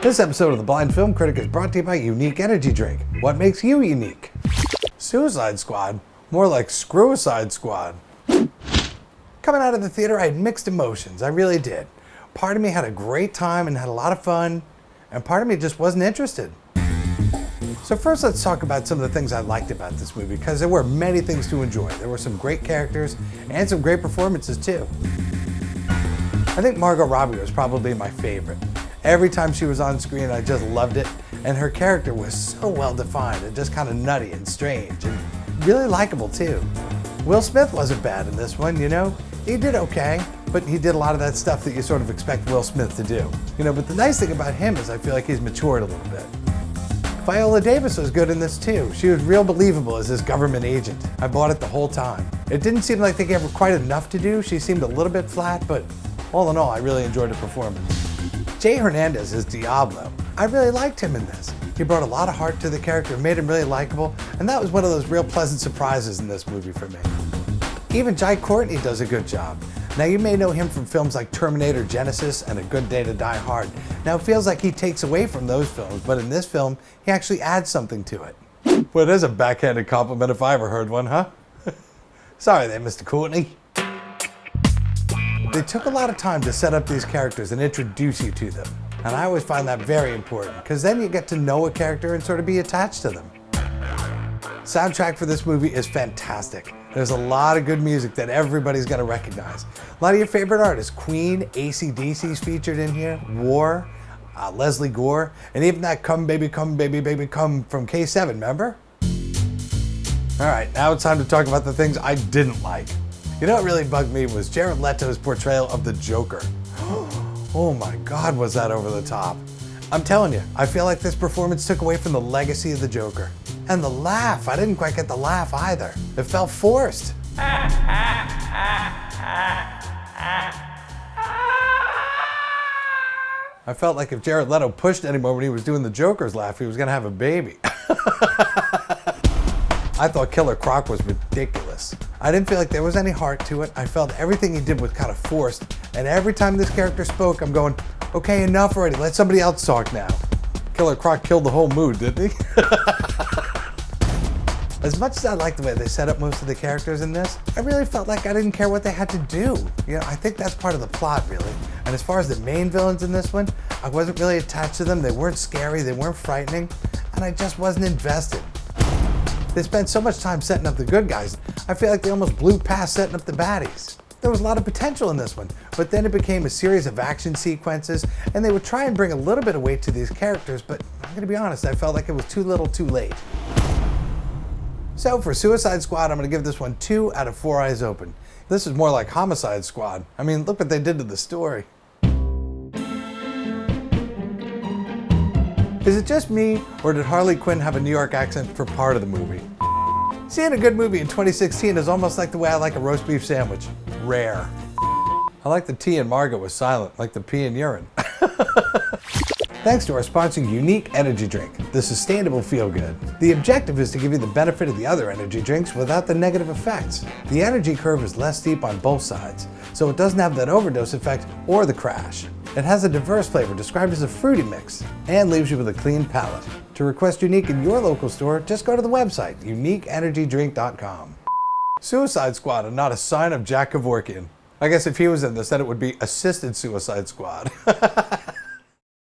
This episode of The Blind Film Critic is brought to you by Unique Energy Drink. What makes you unique? Suicide Squad? More like Screwicide Squad. Coming out of the theater, I had mixed emotions. I really did. Part of me had a great time and had a lot of fun, and part of me just wasn't interested. So first, let's talk about some of the things I liked about this movie, because there were many things to enjoy. There were some great characters and some great performances too. I think Margot Robbie was probably my favorite. Every time she was on screen, I just loved it, and her character was so well defined and just kind of nutty and strange and really likable too. Will Smith wasn't bad in this one, you know? He did okay, but he did a lot of that stuff that you sort of expect Will Smith to do. You know, but the nice thing about him is I feel like he's matured a little bit. Viola Davis was good in this too. She was real believable as this government agent. I bought it the whole time. It didn't seem like they gave her quite enough to do. She seemed a little bit flat, but all in all, I really enjoyed her performance. Jay Hernandez as Diablo. I really liked him in this. He brought a lot of heart to the character, made him really likable, and that was one of those real pleasant surprises in this movie for me. Even Jai Courtney does a good job. Now you may know him from films like Terminator Genesis and A Good Day to Die Hard. Now it feels like he takes away from those films, but in this film, he actually adds something to it. Well, it is a backhanded compliment if I ever heard one, huh? Sorry there, Mr. Courtney. They took a lot of time to set up these characters and introduce you to them. And I always find that very important, because then you get to know a character and sort of be attached to them. Soundtrack for this movie is fantastic. There's a lot of good music that everybody's gonna recognize. A lot of your favorite artists, Queen, AC/DC's featured in here, War, Leslie Gore, and even that Come Baby Come Baby Baby Come from K7, remember? All right, now it's time to talk about the things I didn't like. You know what really bugged me was Jared Leto's portrayal of the Joker. Oh my God, was that over the top. I'm telling you, I feel like this performance took away from the legacy of the Joker. And the laugh, I didn't quite get the laugh either. It felt forced. I felt like if Jared Leto pushed anymore when he was doing the Joker's laugh, he was gonna have a baby. I thought Killer Croc was ridiculous. I didn't feel like there was any heart to it. I felt everything he did was kind of forced. And every time this character spoke, I'm going, okay, enough already. Let somebody else talk now. Killer Croc killed the whole mood, didn't he? As much as I like the way they set up most of the characters in this, I really felt like I didn't care what they had to do. You know, I think that's part of the plot, really. And as far as the main villains in this one, I wasn't really attached to them. They weren't scary, they weren't frightening, and I just wasn't invested. They spent so much time setting up the good guys, I feel like they almost blew past setting up the baddies. There was a lot of potential in this one, but then it became a series of action sequences, and they would try and bring a little bit of weight to these characters, but I'm gonna be honest, I felt like it was too little too late. So for Suicide Squad, I'm gonna give this one 2 out of 4 eyes open. This is more like Homicide Squad. I mean, look what they did to the story. Is it just me, or did Harley Quinn have a New York accent for part of the movie? Seeing a good movie in 2016 is almost like the way I like a roast beef sandwich. Rare. I like the T in Margot was silent, like the P in urine. Thanks to our sponsor, Unique Energy Drink, the sustainable feel-good. The objective is to give you the benefit of the other energy drinks without the negative effects. The energy curve is less steep on both sides, so it doesn't have that overdose effect or the crash. It has a diverse flavor described as a fruity mix and leaves you with a clean palate. To request Unique in your local store, just go to the website, uniqueenergydrink.com. Suicide Squad and not a sign of Jack Kevorkian. I guess if he was in this, then it would be Assisted Suicide Squad.